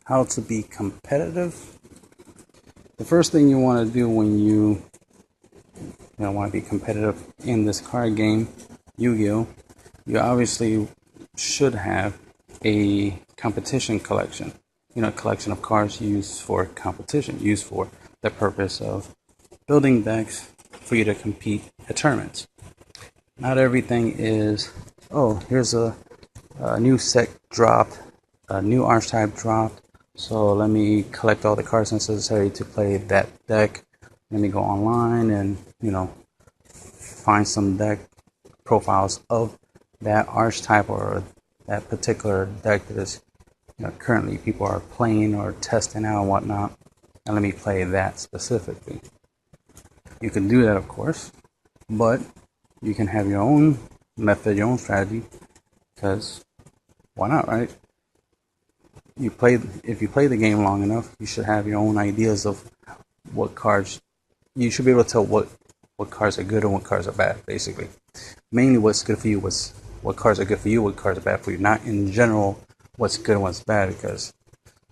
how to be competitive. The first thing you want to do when you want to be competitive in this card game, Yu-Gi-Oh, you obviously should have a competition collection. A collection of cards used for competition, used for the purpose of building decks for you to compete at tournaments. Not everything is, oh, here's a new set dropped, a new archetype dropped, so let me collect all the cards necessary to play that deck. Let me go online and, find some deck profiles of that archetype or that particular deck that is currently people are playing or testing out and whatnot, and let me play that specifically. You can do that, of course, but you can have your own method, your own strategy, because why not, right? If you play the game long enough, you should have your own ideas of what cards. You should be able to tell what cards are good and what cards are bad, basically. Mainly what's good for you, what cards are good for you, what cards are bad for you, not in general what's good and what's bad, because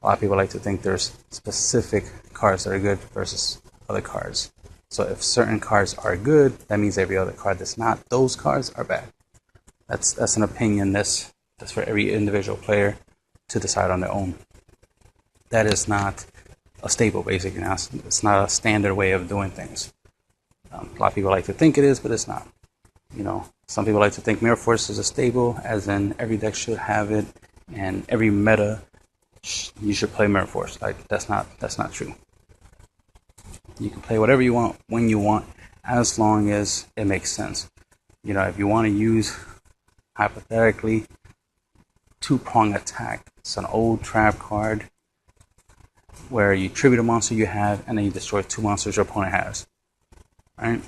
a lot of people like to think there's specific cards that are good versus other cards. So if certain cards are good, that means every other card that's not those cards are bad. That's an opinion that's for every individual player to decide on their own. That is not a staple, basically. It's not a standard way of doing things. A lot of people like to think it is, but it's not. Some people like to think Mirror Force is a staple, as in every deck should have it, and every meta you should play Mirror Force. Like that's not true. You can play whatever you want when you want, as long as it makes sense. If you want to use, hypothetically, two-prong attack. It's an old trap card where you tribute a monster you have and then you destroy two monsters your opponent has. Right?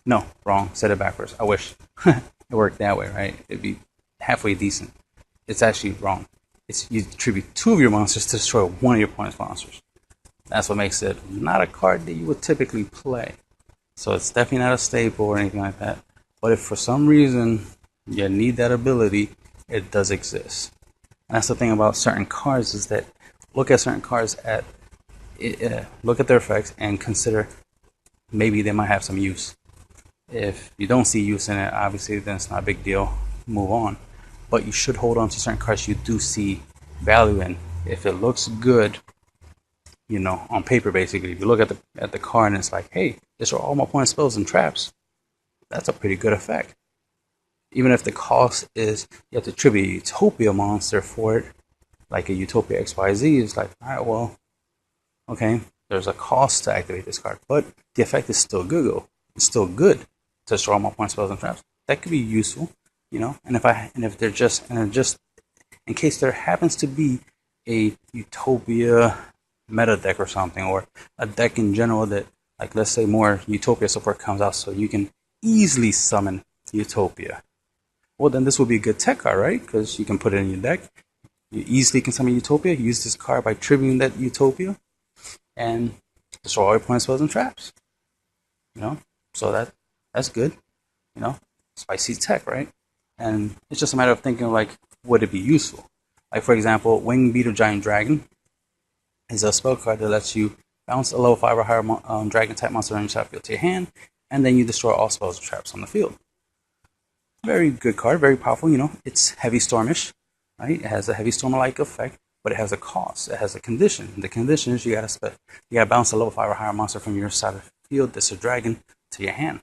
No, wrong. Said it backwards. I wish it worked that way, right? It'd be halfway decent. It's actually wrong. You tribute two of your monsters to destroy one of your opponent's monsters. That's what makes it not a card that you would typically play. So it's definitely not a staple or anything like that. But if for some reason you need that ability, it does exist. And that's the thing about certain cards, is that look at certain cards look at their effects and consider maybe they might have some use. If you don't see use in it, obviously then it's not a big deal. Move on. But you should hold on to certain cards you do see value in. If it looks good, on paper, basically, if you look at the card and it's like, hey, these are all my opponent's spells and traps, that's a pretty good effect. Even if the cost is you have to tribute a Utopia monster for it, like a Utopia XYZ, it's like, all right, well, okay, there's a cost to activate this card, but the effect is still good. It's still good to destroy all my opponent's spells and traps. That could be useful, And if they're just in case there happens to be a Utopia meta deck or something, or a deck in general that, like, let's say more Utopia support comes out, so you can easily summon Utopia. Well, then this will be a good tech card, right? Because you can put it in your deck. You easily can summon Utopia. Use this card by tributing that Utopia, and destroy all your opponent's spells and traps. So that's good. Spicy tech, right? And it's just a matter of thinking, like, would it be useful? Like, for example, Wing Beater Giant Dragon is a spell card that lets you bounce a level 5 or higher dragon type monster on your field to your hand, and then you destroy all spells and traps on the field. Very good card, very powerful. It's heavy stormish, right? It has a heavy storm-like effect, but it has a cost. It has a condition. The condition is you gotta bounce a level 5 or higher monster from your side of the field that's a dragon to your hand.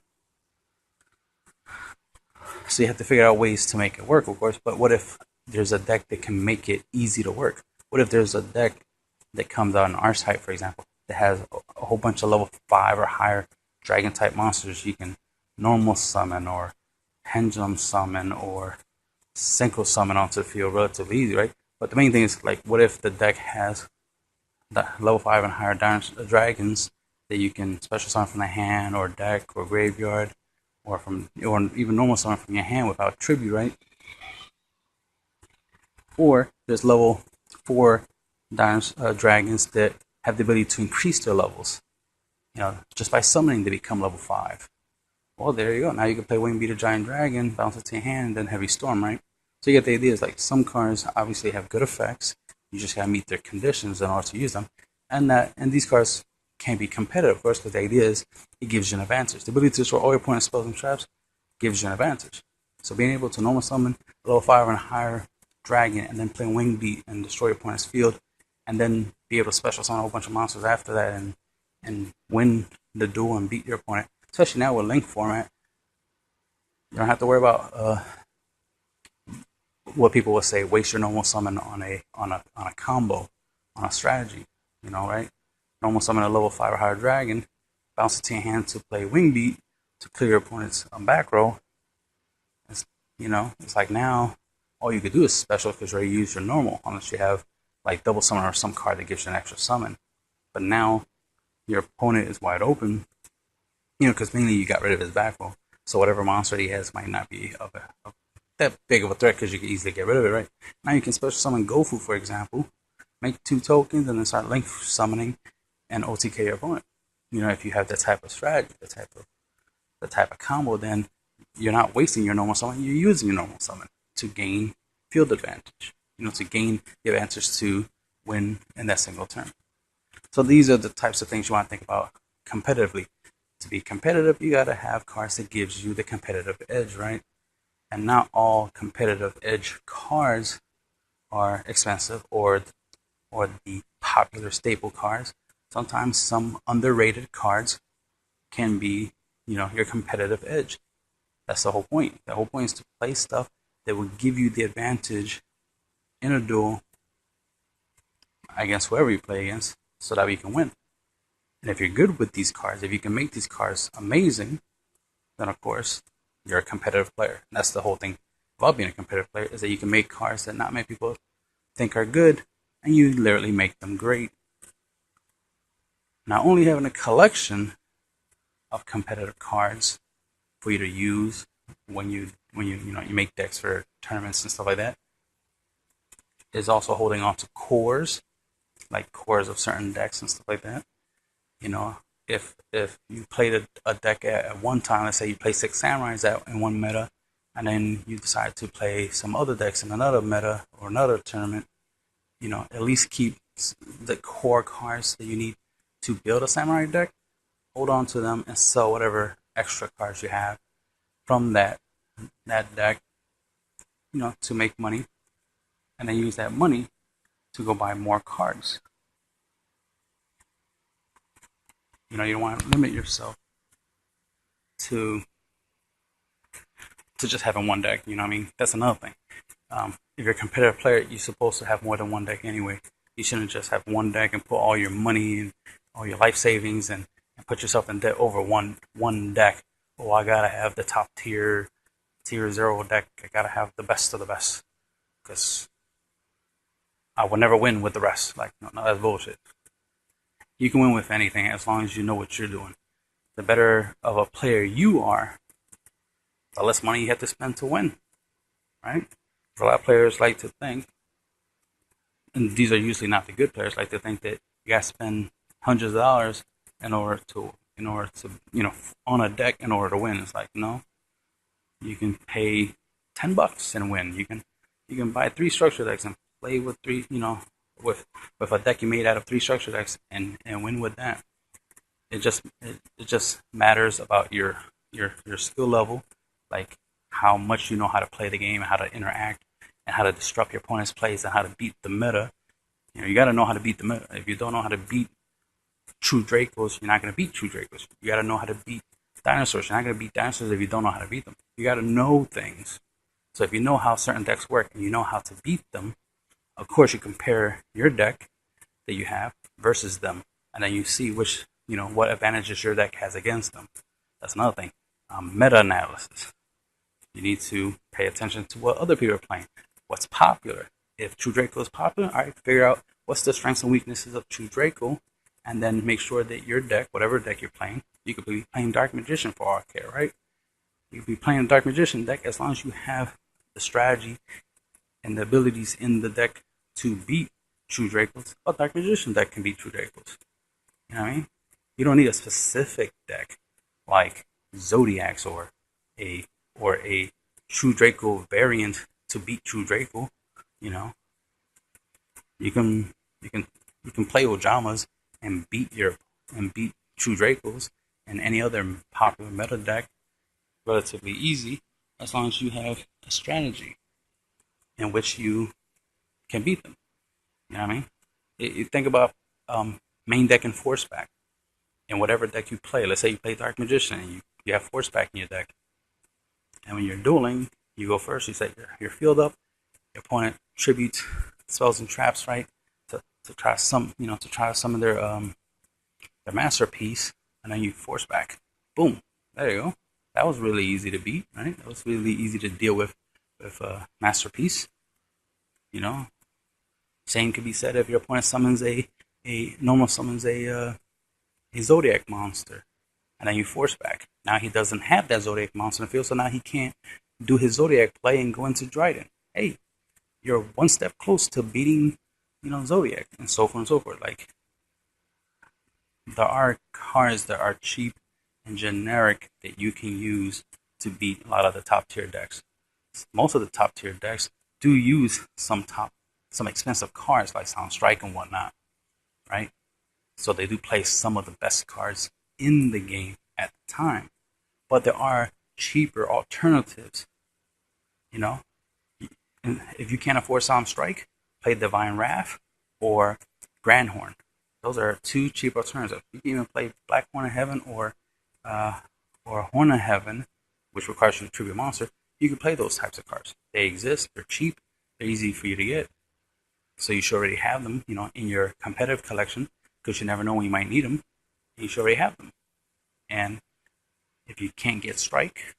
So you have to figure out ways to make it work, of course. But what if there's a deck that can make it easy to work? What if there's a deck that comes out in archetype, for example, that has a whole bunch of level 5 or higher dragon type monsters you can normal summon or pendulum summon or synchro summon onto the field relatively easy, right? But the main thing is, like, what if the deck has the level 5 and higher dragons that you can special summon from the hand or deck or graveyard, or even normal summon from your hand without tribute, right? Or there's level 4 dragons that have the ability to increase their levels, just by summoning they become level 5. Well, there you go. Now you can play Wing Beater Giant Dragon, bounce it to your hand, and then Heavy Storm, right? So you get the idea. Is like some cards obviously have good effects, You just gotta meet their conditions in order to use them. And these cards can be competitive, of course, because the idea is it gives you an advantage. The ability to destroy all your opponent's spells and traps gives you an advantage. So being able to normal summon a level 5 and higher dragon, and then play Wing Beat and destroy your opponent's field, and then be able to special summon a whole bunch of monsters after that, and win the duel and beat your opponent. Especially now with Link format, you don't have to worry about what people would say, waste your normal summon on a combo, on a strategy, right? Normal summon a level 5 or higher dragon, bounce it to your hand to play Wing Beat to clear your opponent's back row. It's like now all you could do is special because you already use your normal, unless you have like double summon or some card that gives you an extra summon. But now your opponent is wide open, because mainly you got rid of his back row. So whatever monster he has might not be that big of a threat because you can easily get rid of it, right? Now you can special summon Gofu, for example, make 2 tokens, and then start link summoning and OTK your opponent. If you have that type of strategy, the type of combo, then you're not wasting your normal summon, you're using your normal summon to gain field advantage, to gain the advantage to win in that single turn. So these are the types of things you want to think about competitively. To be competitive, you got to have cards that gives you the competitive edge, right? And not all competitive edge cards are expensive or the popular staple cards. Sometimes some underrated cards can be, your competitive edge. That's the whole point. The whole point is to play stuff that will give you the advantage in a duel against whoever you play against, so that we can win. And if you're good with these cards, if you can make these cards amazing, then of course you're a competitive player. And that's the whole thing about being a competitive player, is that you can make cards that not many people think are good, and you literally make them great. Not only having a collection of competitive cards for you to use when you make decks for tournaments and stuff like that, is also holding on to cores, like cores of certain decks and stuff like that. If you played a deck at one time, let's say you play 6 Samurais in one meta, and then you decide to play some other decks in another meta or another tournament, at least keep the core cards that you need to build a Samurai deck, hold on to them, and sell whatever extra cards you have from that deck, to make money, and then use that money to go buy more cards. You don't want to limit yourself to just having one deck. You know what I mean? That's another thing. If you're a competitive player, you're supposed to have more than one deck anyway. You shouldn't just have one deck and put all your money and all your life savings and put yourself in debt over one deck. Oh, I gotta have the top tier 0 deck. I gotta have the best of the best, because I will never win with the rest. Like, no, that's bullshit. You can win with anything as long as you know what you're doing. The better of a player you are, the less money you have to spend to win, right? A lot of players like to think, and these are usually not the good players, like to think that you got to spend hundreds of dollars in order to on a deck in order to win. It's like, no, you can pay $10 and win. You can buy 3 structure decks and play with 3, with a deck you made out of 3 structure decks and win with that. It just matters about your skill level, like how much you know how to play the game, how to interact, and how to disrupt your opponent's plays, and how to beat the meta. You got to know how to beat the meta. If you don't know how to beat True Dracos, you're not going to beat True Dracos. You got to know how to beat dinosaurs. You're not going to beat dinosaurs if you don't know how to beat them. You got to know things. So if you know how certain decks work and you know how to beat them, of course you compare your deck that you have versus them, and then you see which, what advantages your deck has against them. That's another thing. Meta-analysis. You need to pay attention to what other people are playing. What's popular. If True Draco is popular, all right, figure out what's the strengths and weaknesses of True Draco, and then make sure that your deck, whatever deck you're playing, you could be playing Dark Magician for all I care, right? You could be playing a Dark Magician deck as long as you have the strategy and the abilities in the deck to beat True Dracos. A Dark Magician deck can beat True Dracos. You know what I mean? You don't need a specific deck like Zodiacs or a True Draco variant to beat True Draco. You can you can you can play Ojamas and beat True Dracos and any other popular meta deck relatively easy, as long as you have a strategy in which you can beat them. You know what I mean? You think about main deck and force back in whatever deck you play. Let's say you play Dark Magician and you have force back in your deck. And when you're dueling, you go first, you set your field up, your opponent tributes spells and traps, right? To try to summon their masterpiece, and then you force back. Boom. There you go. That was really easy to beat, right? That was really easy to deal with masterpiece. You know, same could be said if your opponent summons a Zodiac monster, and then you force back. Now he doesn't have that Zodiac monster in the field, so now he can't do his Zodiac play and go into Dryden. Hey, you're one step close to beating, Zodiac, and so forth and so forth. Like, there are cards that are cheap and generic that you can use to beat a lot of the top tier decks. Most of the top tier decks do use some expensive cards like Sound Strike and whatnot, right? So they do play some of the best cards in the game at the time. But there are cheaper alternatives, And if you can't afford Sound Strike, play Divine Wrath or Grandhorn. Those are two cheap alternatives. You can even play Black Horn of Heaven or Horn of Heaven, which requires you to tribute a monster. You can play those types of cards. They exist. They're cheap. They're easy for you to get. So you should already have them, in your competitive collection, because you never know when you might need them. You should already have them. And if you can't get Strike,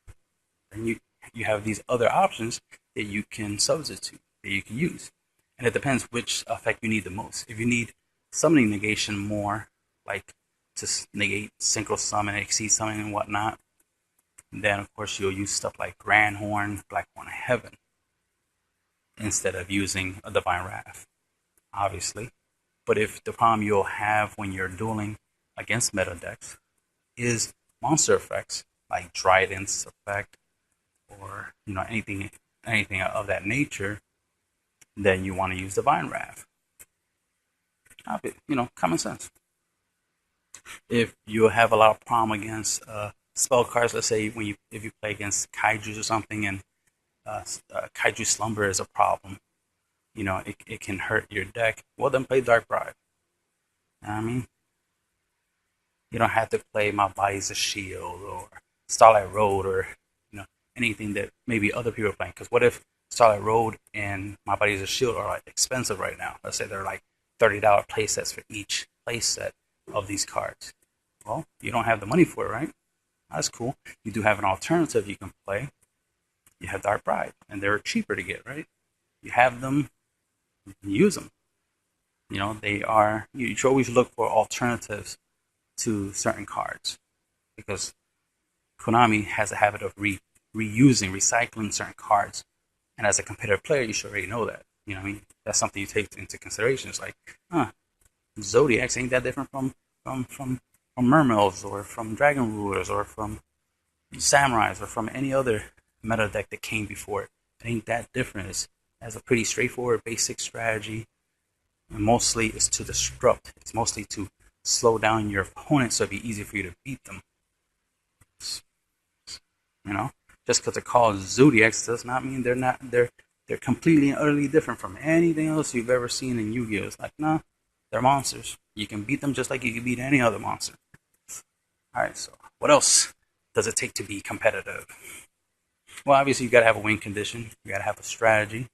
then you have these other options that you can substitute, that you can use. And it depends which effect you need the most. If you need summoning negation more, like to negate synchro summon, exceed summon, and whatnot, then of course you'll use stuff like Grandhorn, Black Horn of Heaven, instead of using a Divine Wrath, obviously. But if the problem you'll have when you're dueling against meta decks is monster effects, like Dryden's effect, or anything of that nature, then you want to use Divine Wrath. Common sense. If you have a lot of problem against spell cards, let's say if you play against Kaijus or something, and Kaiju Slumber is a problem, it can hurt your deck. Well, then play Dark Bribe. You know what I mean? You don't have to play My Body's a Shield or Starlight Road or anything that maybe other people are playing. Because what if Starlight Road and My Body's a Shield are like expensive right now? Let's say they're like $30 play sets for each play set of these cards. Well, you don't have the money for it, right? That's cool. You do have an alternative you can play. You have Dark Bribe, and they're cheaper to get, right? You have them, you can use them. You should always look for alternatives to certain cards, because Konami has a habit of recycling certain cards. And as a competitive player, you should already know that. You know what I mean? That's something you take into consideration. It's like, Zodiacs ain't that different from Mermels or from Dragon Rulers or from Samurais or from any other meta deck that came before it. It ain't that different. It has a pretty straightforward basic strategy. And mostly it's to disrupt. It's mostly to slow down your opponent so it'd be easy for you to beat them. Just because they're called Zodiacs does not mean they're completely and utterly different from anything else you've ever seen in Yu-Gi-Oh! It's like, nah, they're monsters. You can beat them just like you can beat any other monster. Alright, so what else does it take to be competitive? Well, obviously you gotta have a win condition. You gotta have a strategy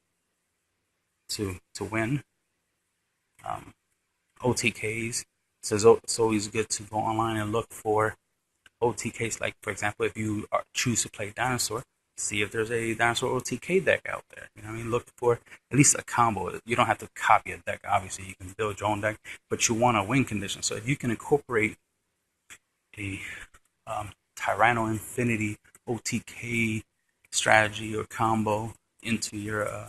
to win. OTKs. So it's always good to go online and look for OTKs. Like, for example, if you choose to play Dinosaur, see if there's a Dinosaur OTK deck out there. Look for at least a combo. You don't have to copy a deck, obviously. You can build your own deck, but you want a win condition. So if you can incorporate a Tyranno Infinity OTK strategy or combo into your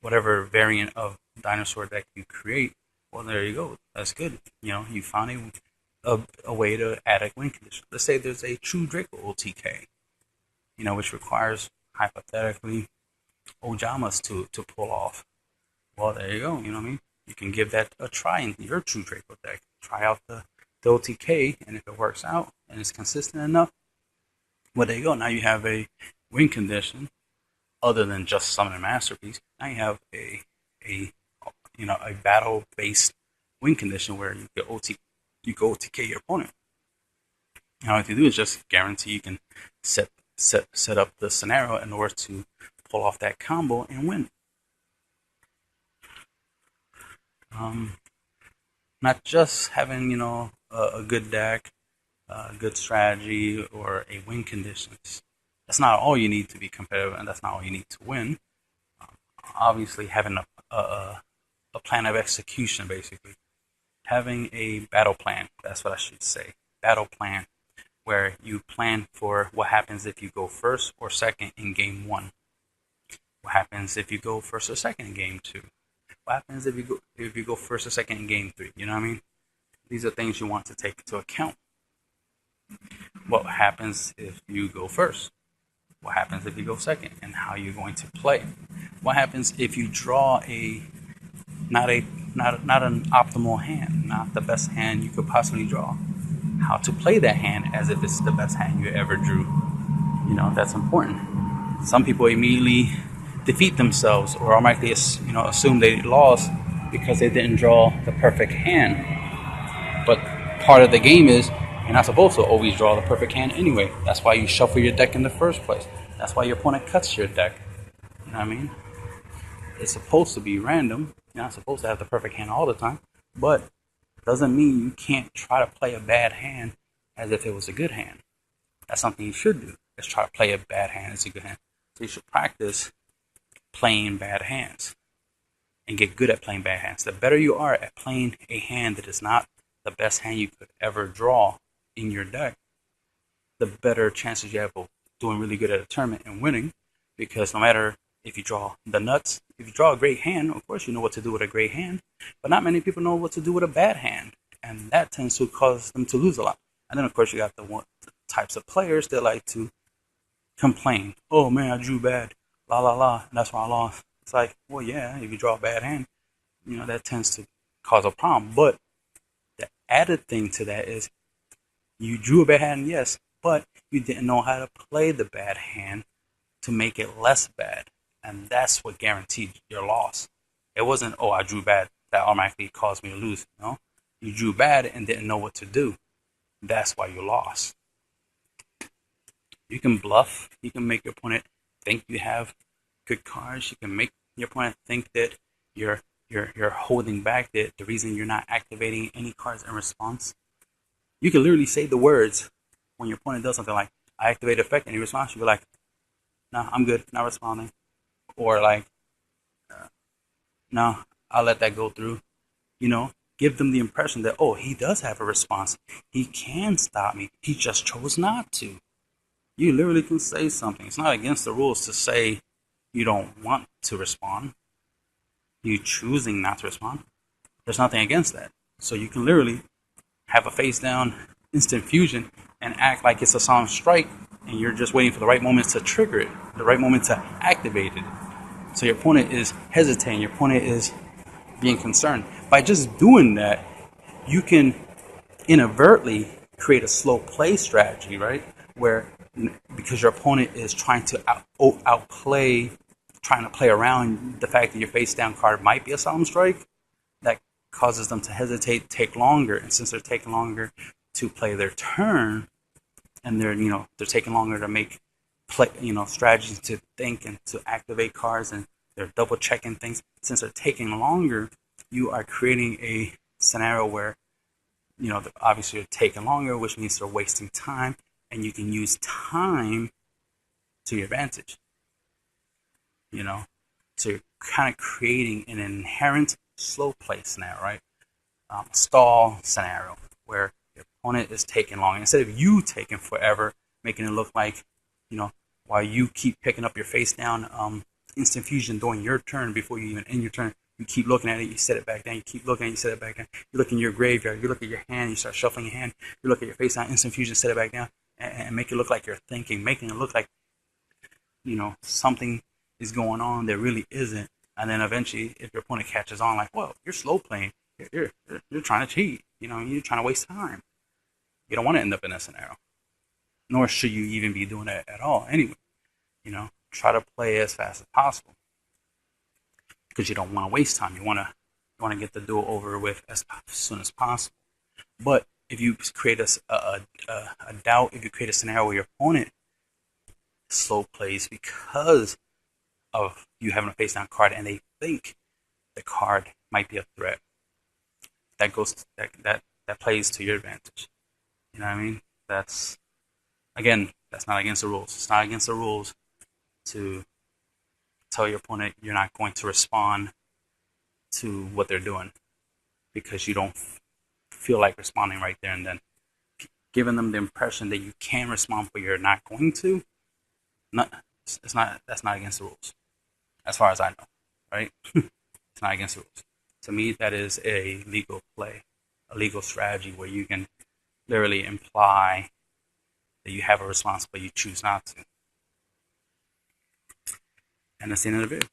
whatever variant of Dinosaur deck you create, well, there you go. That's good. You found a way to add a win condition. Let's say there's a True Draco OTK, which requires, hypothetically, Ojamas to pull off. Well, there you go. You can give that a try in your True Draco deck. Try out the OTK, and if it works out and it's consistent enough, well, there you go. Now you have a win condition other than just summon a masterpiece. Now you have a battle based win condition where you go OTK your opponent. And all you have to do is just guarantee you can set up the scenario in order to pull off that combo and win. Not just having a good deck, a good strategy, or a win conditions. That's not all you need to be competitive, and that's not all you need to win. Obviously, having a plan of execution, basically. Having a battle plan, that's what I should say. Battle plan, where you plan for what happens if you go first or second in game 1. What happens if you go first or second in game 2? What happens if you go first or second in game 3? You know what I mean? These are things you want to take into account. What happens if you go first? What happens if you go second? And how you're going to play? What happens if you draw not an optimal hand, not the best hand you could possibly draw? How to play that hand as if it's the best hand you ever drew. That's important. Some people immediately defeat themselves or automatically assume they lost because they didn't draw the perfect hand. But part of the game is you're not supposed to always draw the perfect hand anyway. That's why you shuffle your deck in the first place. That's why your opponent cuts your deck. You know what I mean? It's supposed to be random. You're not supposed to have the perfect hand all the time. But it doesn't mean you can't try to play a bad hand as if it was a good hand. That's something you should do. Is try to play a bad hand as a good hand. So you should practice playing bad hands and get good at playing bad hands. The better you are at playing a hand that is not the best hand you could ever draw in your deck, the better chances you have of doing really good at a tournament and winning. Because no matter if you draw the nuts, if you draw a great hand, of course you know what to do with a great hand, but not many people know what to do with a bad hand, and that tends to cause them to lose a lot. And then of course you got the types of players that like to complain. Oh man, I drew bad. La la la, and that's why I lost. It's like, well, yeah, if you draw a bad hand, that tends to cause a problem. But the added thing to that is you drew a bad hand, yes, but you didn't know how to play the bad hand to make it less bad. And that's what guaranteed your loss. It wasn't, oh, I drew bad, that automatically caused me to lose. No, you drew bad and didn't know what to do. That's why you lost. You can bluff. You can make your opponent think you have good cards. You can make your opponent think that you're holding back, that the reason you're not activating any cards in response. You can literally say the words when your opponent does something like, I activate effect, and he responds, you be like, no, I'm good, not responding. Or like, no, I'll let that go through. Give them the impression that, oh, he does have a response. He can stop me. He just chose not to. You literally can say something. It's not against the rules to say you don't want to respond. You choosing not to respond. There's nothing against that. So you can literally have a face down instant fusion and act like it's a solemn strike, and you're just waiting for the right moment to trigger it, the right moment to activate it. So your opponent is hesitating. Your opponent is being concerned. By just doing that, you can inadvertently create a slow play strategy, right? Where, because your opponent is trying to outplay, trying to play around the fact that your face down card might be a solemn strike, that causes them to hesitate, take longer. And since they're taking longer to play their turn, and they're taking longer to make strategies to think and to activate cards, and they're double checking things. Since they're taking longer, you are creating a scenario where obviously you're taking longer, which means they're wasting time, and you can use time to your advantage. So you're kind of creating an inherent slow play scenario, right? Stall scenario where your opponent is taking long. Instead of you taking forever, making it look like, while you keep picking up your face down instant fusion during your turn before you even end your turn, you keep looking at it, you set it back down, you keep looking at it, you set it back down. You look in your graveyard, you look at your hand, you start shuffling your hand, you look at your face down, instant fusion, set it back down, and make it look like you're thinking, making it look like, something is going on that really isn't. And then eventually, if your opponent catches on, like, well, you're slow playing, you're trying to cheat, you're trying to waste time. You don't want to end up in that scenario. Nor should you even be doing that at all anyway. Try to play as fast as possible because you don't want to waste time. You want to get the duel over with as soon as possible. But if you create a doubt, if you create a scenario where your opponent slow plays because of you having a face down card and they think the card might be a threat, that plays to your advantage. You know what I mean? That's not against the rules. It's not against the rules to tell your opponent you're not going to respond to what they're doing because you don't feel like responding right there and then. Giving them the impression that you can respond but you're not going to, that's not against the rules, as far as I know, right? It's not against the rules. To me, that is a legal play, a legal strategy where you can literally imply that you have a response but you choose not to. And that's the end of the video.